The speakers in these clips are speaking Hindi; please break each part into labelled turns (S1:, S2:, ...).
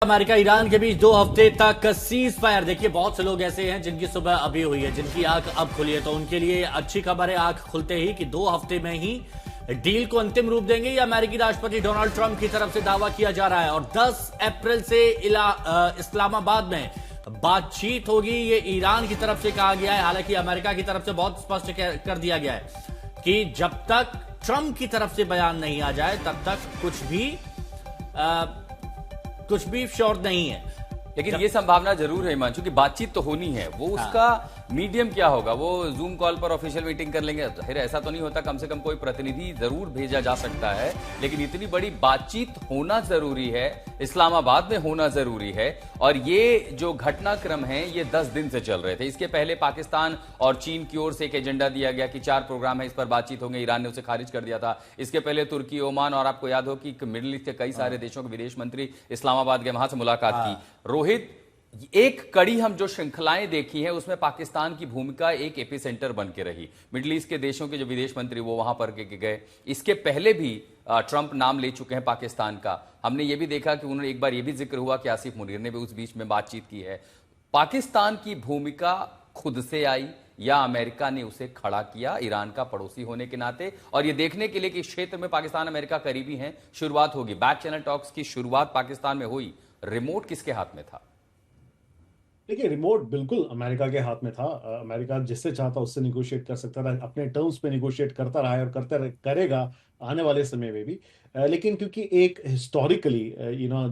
S1: अमेरिका ईरान के बीच 2 हफ्ते तक सीज फायर। देखिए, बहुत से लोग ऐसे हैं जिनकी सुबह अभी हुई है, जिनकी आंख अब खुली है, तो उनके लिए अच्छी खबर है आंख खुलते ही कि 2 हफ्ते में ही डील को अंतिम रूप देंगे। ये अमेरिकी राष्ट्रपति डोनाल्ड ट्रंप की तरफ से दावा किया जा रहा है और 10 अप्रैल से इस्लामाबाद में बातचीत होगी। ये ईरान की तरफ से कहा गया है। हालांकि अमेरिका की तरफ से बहुत स्पष्ट कर दिया गया है कि जब तक ट्रंप की तरफ से बयान नहीं आ जाए तब तक कुछ भी श्योर नहीं है।
S2: लेकिन ये संभावना जरूर है हिमांशु कि बातचीत तो होनी है। वो उसका मीडियम क्या होगा? वो जूम कॉल पर ऑफिशियल मीटिंग कर लेंगे? फिर ऐसा तो नहीं होता। कम से कम कोई प्रतिनिधि जरूर भेजा जा सकता है, लेकिन इतनी बड़ी बातचीत होना जरूरी है, इस्लामाबाद में होना जरूरी है। और ये जो घटनाक्रम है ये 10 दिन से चल रहे थे। इसके पहले पाकिस्तान और चीन की ओर से एक एजेंडा दिया गया कि 4 प्रोग्राम है, इस पर बातचीत होंगे। ईरान ने उसे खारिज कर दिया था। इसके पहले तुर्की, ओमान और आपको याद हो कि मिडिल ईस्ट के कई सारे देशों के विदेश मंत्री इस्लामाबाद गए, वहां से मुलाकात की। रोहित, एक कड़ी हम जो श्रृंखलाएं देखी हैं उसमें पाकिस्तान की भूमिका एक एपिसेंटर बन के रही। मिडिल ईस्ट के देशों के जो विदेश मंत्री वो वहां पर गए। इसके पहले भी ट्रंप नाम ले चुके हैं पाकिस्तान का। हमने ये भी देखा कि उन्होंने एक बार ये भी जिक्र हुआ कि आसिफ मुनीर ने भी उस बीच में बातचीत की है। पाकिस्तान की भूमिका खुद से आई या अमेरिका ने उसे खड़ा किया ईरान का पड़ोसी होने के नाते? और ये देखने के लिए कि इस क्षेत्र में पाकिस्तान अमेरिका करीबी हैं, शुरुआत होगी। बैक चैनल टॉक्स की शुरुआत पाकिस्तान में हुई। रिमोट किसके हाथ में था?
S3: देखिए, रिमोट बिल्कुल अमेरिका के हाथ में था। अमेरिका जिससे चाहता उससे निगोशिएट कर सकता था, अपने टर्म्स पे निगोशिएट करता रहा है और करेगा आने वाले समय में भी। लेकिन क्योंकि एक हिस्टोरिकली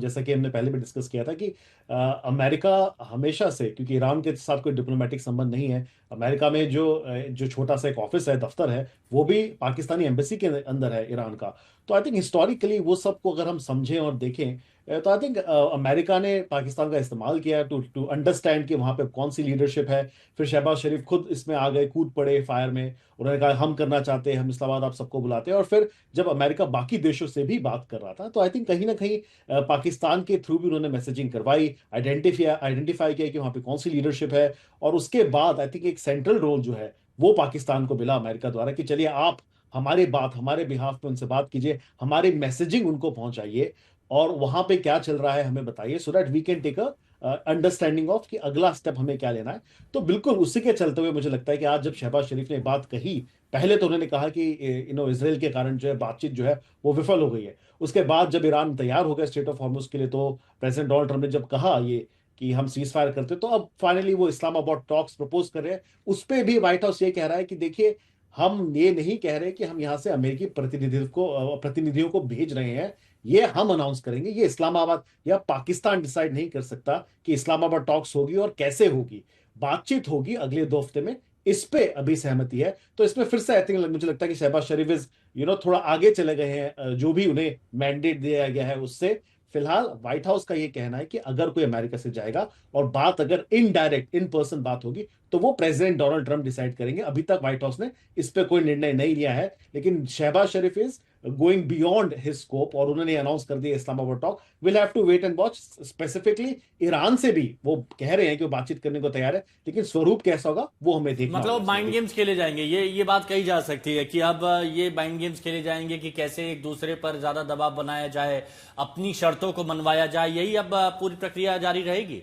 S3: जैसा कि हमने पहले भी डिस्कस किया था कि अमेरिका हमेशा से, क्योंकि ईरान के साथ कोई डिप्लोमेटिक संबंध नहीं है, अमेरिका में जो छोटा सा एक ऑफिस है, दफ्तर है, वो भी पाकिस्तानी एम्बेसी के अंदर है ईरान का। तो आई थिंक हिस्टोरिकली वो सब को अगर हम समझें और देखें तो आई थिंक अमेरिका ने पाकिस्तान का इस्तेमाल किया टू अंडरस्टैंड कि वहां पे कौन सी लीडरशिप है। फिर शहबाज शरीफ खुद इसमें आ गए, कूद पड़े फायर में। उन्होंने कहा हम करना चाहते हैं, हम इस्लामाबाद आप सबको बुलाते हैं। और फिर जब अमेरिका बाकी देशों से भी बात कर रहा था तो आई थिंक कहीं ना कहीं पाकिस्तान के थ्रू भी उन्होंने मैसेजिंग करवाई, आइडेंटिफाई किया कि वहां पे कौन सी लीडरशिप है। और उसके बाद आई थिंक एक सेंट्रल रोल जो है वो पाकिस्तान को मिला अमेरिका द्वारा कि चलिए आप हमारे बिहाफ पे उनसे बात कीजिए, हमारी मैसेजिंग उनको पहुंचाइए और वहां पे क्या चल रहा है हमें बताइए, so that we can take a understanding of कि अगला स्टेप हमें क्या लेना है। तो बिल्कुल उसी के चलते हुए मुझे लगता है कि आज जब शहबाज शरीफ ने बात कही, पहले तो उन्होंने कहा कि इसराइल के कारण जो है बातचीत जो है वो विफल हो गई है। उसके बाद जब ईरान तैयार हो गया स्टेट ऑफ हॉर्मुज के लिए, तो प्रेसिडेंट डोनाल्ड ट्रंप ने जब कहा ये कि हम सीज फायर करते, तो अब फाइनली वो इस्लामाबाद टॉक्स प्रपोज कर रहे हैं। उस पर भी व्हाइट हाउस ये कह रहा है कि देखिए, हम ये नहीं कह रहे कि हम यहां से अमेरिकी प्रतिनिधियों को भेज रहे हैं, ये हम अनाउंस करेंगे। ये इस्लामाबाद या पाकिस्तान डिसाइड नहीं कर सकता कि इस्लामाबाद टॉक्स होगी और कैसे होगी। बातचीत होगी अगले 2 हफ्ते में, इस पे अभी सहमति है। तो इसमें फिर से आई थिंक मुझे लगता है कि शहबाज शरीफ इज थोड़ा आगे चले गए हैं जो भी उन्हें मैंडेट दिया गया है उससे। फिलहाल व्हाइट हाउस का ये कहना है कि अगर कोई अमेरिका से जाएगा और बात अगर इनडायरेक्ट इन पर्सन बात होगी तो वो प्रेसिडेंट डोनाल्ड ट्रंप डिसाइड करेंगे। अभी तक व्हाइट हाउस ने इस पे कोई निर्णय नहीं लिया है, लेकिन Shahbaz Sharif is going beyond his scope और उन्होंने अनाउंस कर दिया Islamabad talk. Will have to wait and watch. Specifically Iran से भी वो कह रहे हैं कि वो बातचीत करने को तैयार है, लेकिन स्वरूप कैसा होगा वो हमें देखना होगा।
S1: मतलब माइंड गेम्स खेले जाएंगे, ये बात कही जा सकती है कि अब ये माइंड गेम्स खेले जाएंगे कि कैसे एक दूसरे पर ज्यादा दबाव बनाया जाए, अपनी शर्तों को मनवाया जाए। यही अब पूरी प्रक्रिया जारी रहेगी।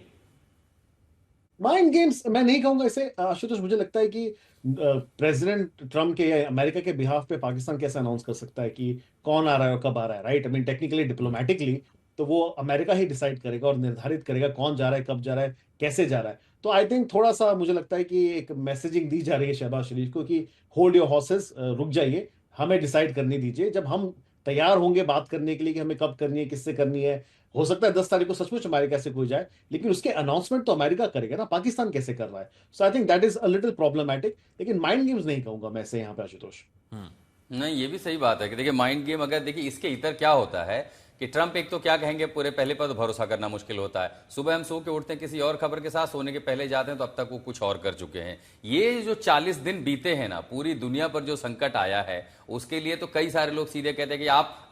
S3: माइंड गेम्स मैं नहीं कहूंगा इसे आशुतोष। मुझे लगता है कि प्रेसिडेंट ट्रम्प के या अमेरिका के बिहाफ पे पाकिस्तान कैसे अनाउंस कर सकता है कि कौन आ रहा है और कब आ रहा है, right? I mean technically diplomatically तो वो अमेरिका ही डिसाइड करेगा और निर्धारित करेगा कौन जा रहा है, कब जा रहा है, कैसे जा रहा है। तो आई थिंक थोड़ा सा मुझे लगता है कि एक मैसेजिंग दी जा रही है शहबाज शरीफ को कि होल्ड योर हॉर्सेस, रुक जाइए, हमें डिसाइड करने दीजिए। जब हम तैयार होंगे बात करने के लिए कि हमें कब करनी है, किससे करनी है, हो सकता है 10 तारीख को सचमुच अमेरिका से कोई जाए, लेकिन उसके अनाउंसमेंट तो अमेरिका करेगा ना, पाकिस्तान कैसे कर रहा है? So I think that is a little problematic. लेकिन माइंड गेम्स नहीं कहूंगा मैं ऐसे यहाँ पे आशुतोष।
S2: नहीं, ये भी सही बात है कि देखिए माइंड गेम, अगर देखिए इसके इतर क्या होता है कि ट्रंप एक तो क्या कहेंगे, पूरे पहले पर तो भरोसा करना मुश्किल होता है। सुबह हम सो के उठते हैं किसी और खबर के साथ, सोने के पहले जाते हैं तो अब तक वो कुछ और कर चुके हैं। ये जो 40 दिन बीते हैं ना, पूरी दुनिया पर जो संकट आया है उसके लिए तो कई सारे लोग सीधे कहते हैं कि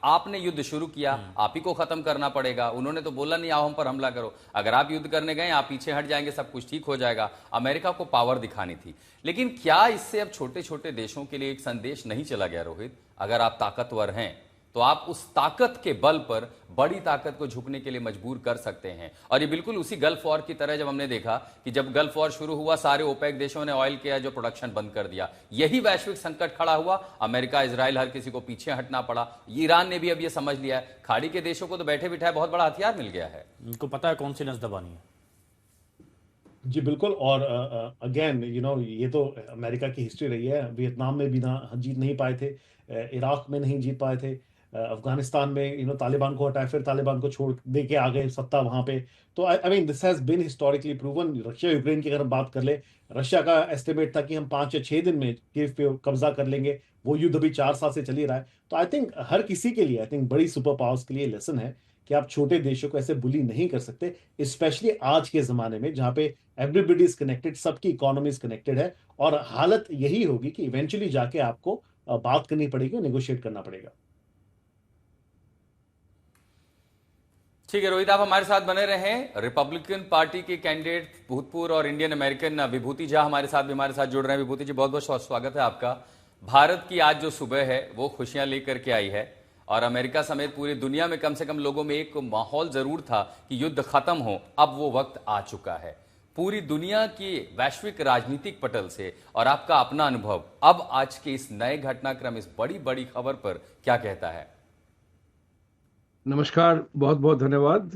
S2: आपने युद्ध शुरू किया, आप ही को खत्म करना पड़ेगा। उन्होंने तो बोला नहीं आओ हम पर हमला करो, अगर आप युद्ध करने गए आप पीछे हट जाएंगे सब कुछ ठीक हो जाएगा। अमेरिका को पावर दिखानी थी। लेकिन क्या इससे अब छोटे छोटे देशों के लिए एक संदेश नहीं चला गया रोहित? अगर आप ताकतवर हैं तो आप उस ताकत के बल पर बड़ी ताकत को झुकने के लिए मजबूर कर सकते हैं। और ये बिल्कुल उसी गल्फ वॉर की तरह, जब हमने देखा कि जब गल्फ वॉर शुरू हुआ, सारे ओपेक देशों ने ऑयल के जो प्रोडक्शन बंद कर दिया, यही वैश्विक संकट खड़ा हुआ। अमेरिका, इजराइल, हर किसी को पीछे हटना पड़ा। ईरान ने भी अब ये समझ लिया है, खाड़ी के देशों को तो बैठे बिठाए बहुत बड़ा हथियार मिल गया है,
S1: उनको पता है कौन सी नस दबानी है।
S3: जी बिल्कुल। और अगेन ये तो अमेरिका की हिस्ट्री रही है। वियतनाम में भी ना जीत नहीं पाए थे, इराक में नहीं जीत पाए थे, अफगानिस्तान में तालिबान को हटाए, फिर तालिबान को छोड़ दे के आ गए सत्ता वहां पे। तो I mean this has been historically proven. Russia Ukraine की अगर हम बात कर ले, रशिया का एस्टिमेट था कि हम 5 या 6 दिन में कीव पे कब्जा कर लेंगे। वो युद्ध अभी 4 साल से चल ही रहा है। तो आई थिंक हर किसी के लिए, आई थिंक बड़ी सुपर पावर्स के लिए लेसन है कि आप छोटे देशों को ऐसे बुली नहीं कर सकते, स्पेशली आज के जमाने में जहां पे एवरीबडी इज कनेक्टेड, सबकी इकोनॉमी इज कनेक्टेड है। और हालत यही होगी कि इवेंचुअली जाके आपको बात करनी पड़ेगी, नेगोशिएट करना पड़ेगा।
S2: ठीक है रोहित, आप हमारे साथ बने रहें। रिपब्लिकन पार्टी के कैंडिडेट भूतपूर्व और इंडियन अमेरिकन विभूति झा हमारे साथ जुड़ रहे हैं। विभूति जी, बहुत बहुत स्वागत है आपका। भारत की आज जो सुबह है वो खुशियां लेकर के आई है, और अमेरिका समेत पूरी दुनिया में कम से कम लोगों में एक माहौल जरूर था कि युद्ध खत्म हो। अब वो वक्त आ चुका है। पूरी दुनिया की वैश्विक राजनीतिक पटल से और आपका अपना अनुभव अब आज के इस नए घटनाक्रम, इस बड़ी बड़ी खबर पर क्या कहता है?
S4: नमस्कार, बहुत बहुत धन्यवाद।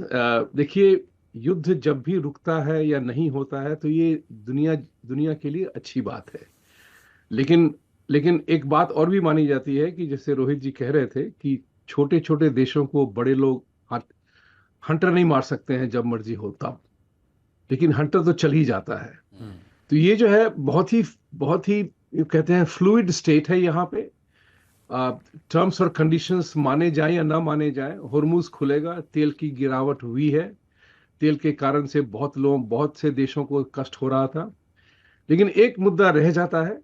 S4: देखिए, युद्ध जब भी रुकता है या नहीं होता है तो ये दुनिया के लिए अच्छी बात है। लेकिन एक बात और भी मानी जाती है कि जैसे रोहित जी कह रहे थे कि छोटे छोटे देशों को बड़े लोग हंटर नहीं मार सकते हैं जब मर्जी हो तब, लेकिन हंटर तो चल ही जाता है। तो ये जो है बहुत ही कहते हैं फ्लूइड स्टेट है। यहाँ पे टर्म्स और कंडीशंस माने जाएं या ना माने जाएं, होर्मुज खुलेगा, तेल की गिरावट हुई है, तेल के कारण से बहुत से देशों को कष्ट हो रहा था। लेकिन एक मुद्दा रह जाता है,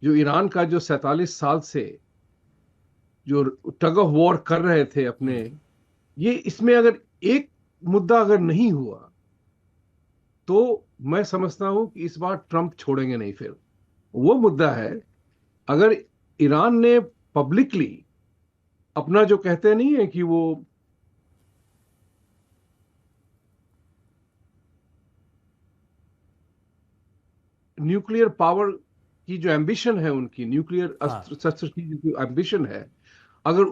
S4: जो ईरान का जो 47 साल से जो टग ऑफ वॉर कर रहे थे अपने, ये इसमें अगर एक मुद्दा अगर नहीं हुआ तो मैं समझता हूं कि इस बार ट्रंप छोड़ेंगे नहीं। फिर वो मुद्दा है, अगर ईरान ने पब्लिकली अपना जो कहते नहीं है कि वो न्यूक्लियर पावर की जो एम्बिशन है, उनकी न्यूक्लियर शस्त्र की जो एम्बिशन है, अगर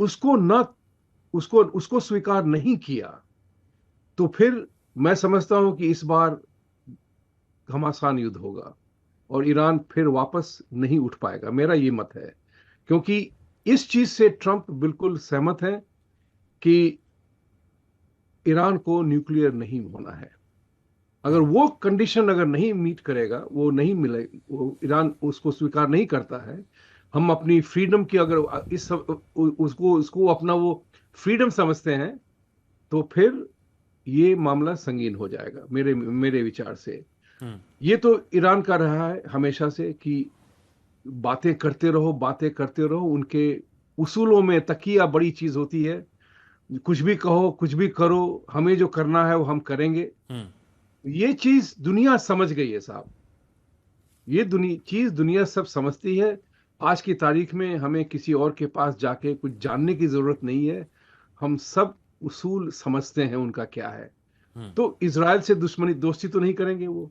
S4: उसको स्वीकार नहीं किया तो फिर मैं समझता हूं कि इस बार घमासान युद्ध होगा और ईरान फिर वापस नहीं उठ पाएगा। मेरा ये मत है, क्योंकि इस चीज से ट्रंप बिल्कुल सहमत है कि ईरान को न्यूक्लियर नहीं होना है। अगर वो कंडीशन अगर नहीं मीट करेगा, वो नहीं मिले, वो ईरान उसको स्वीकार नहीं करता है, हम अपनी फ्रीडम की अगर उसको अपना वो फ्रीडम समझते हैं, तो फिर ये मामला संगीन हो जाएगा मेरे विचार से। ये तो ईरान का रहा है हमेशा से कि बातें करते रहो। उनके उसूलों में तकिया बड़ी चीज होती है, कुछ भी कहो, कुछ भी करो, हमें जो करना है वो हम करेंगे। ये चीज दुनिया समझ गई है साहब, ये दुनिया सब समझती है। आज की तारीख में हमें किसी और के पास जाके कुछ जानने की जरूरत नहीं है, हम सब उसूल समझते हैं उनका क्या है। तो इजराइल से दोस्ती तो नहीं करेंगे वो।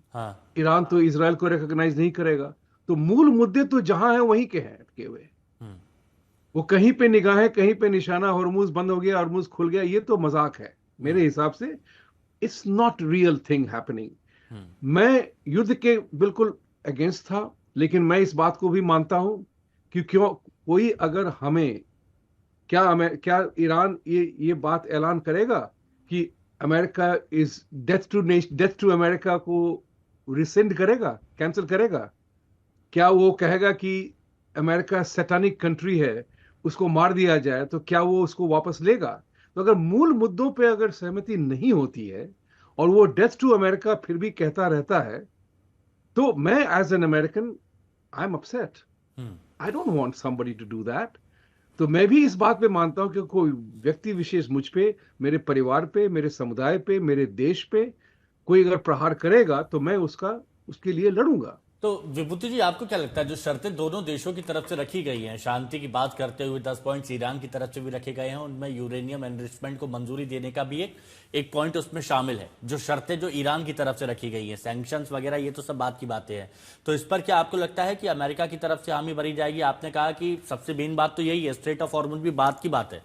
S4: ईरान तो इजराइल को रिकॉग्नाइज नहीं करेगा। तो मूल मुद्दे तो जहां है वहीं के हैं अटके हुए। वो कहीं पे निगाहें, कहीं पे निशाना, हॉर्मुज बंद हो गया, हॉर्मुज खुल गया, ये तो मजाक है मेरे हिसाब से। It's not real thing happening. मैं युद्ध के बिल्कुल अगेंस्ट था, लेकिन मैं इस बात को भी मानता हूं कि क्यों कोई अगर हमें क्या ईरान ये बात ऐलान करेगा कि America is death to America को रिसेंड करेगा, कैंसिल करेगा? क्या वो कहेगा कि अमेरिका सैटानिक कंट्री है, उसको मार दिया जाए, तो क्या वो उसको वापस लेगा? तो अगर मूल मुद्दों पे अगर सहमति नहीं होती है और वो डेथ टू अमेरिका फिर भी कहता रहता है, तो मैं as an American I am upset. I don't want somebody to do that. तो मैं भी इस बात पे मानता हूं कि कोई व्यक्ति विशेष मुझ पे, मेरे परिवार पे, मेरे समुदाय पे, मेरे देश पे कोई अगर प्रहार करेगा तो मैं उसके लिए लड़ूंगा।
S1: तो विभूति जी, आपको क्या लगता है जो शर्तें दोनों देशों की तरफ से रखी गई हैं, शांति की बात करते हुए 10 पॉइंट्स ईरान की तरफ से भी रखे गए हैं, उनमें यूरेनियम एनरिचमेंट को मंजूरी देने का भी एक पॉइंट उसमें शामिल है। जो शर्तें जो ईरान की तरफ से रखी गई हैं, सैंक्शंस वगैरह, ये तो सब बात की बातें हैं। तो इस पर क्या आपको लगता है कि अमेरिका की तरफ से हामी भरी जाएगी? आपने कहा कि सबसे मेन बात तो यही है, स्ट्रेट ऑफ हॉर्मुज भी बात की बात है।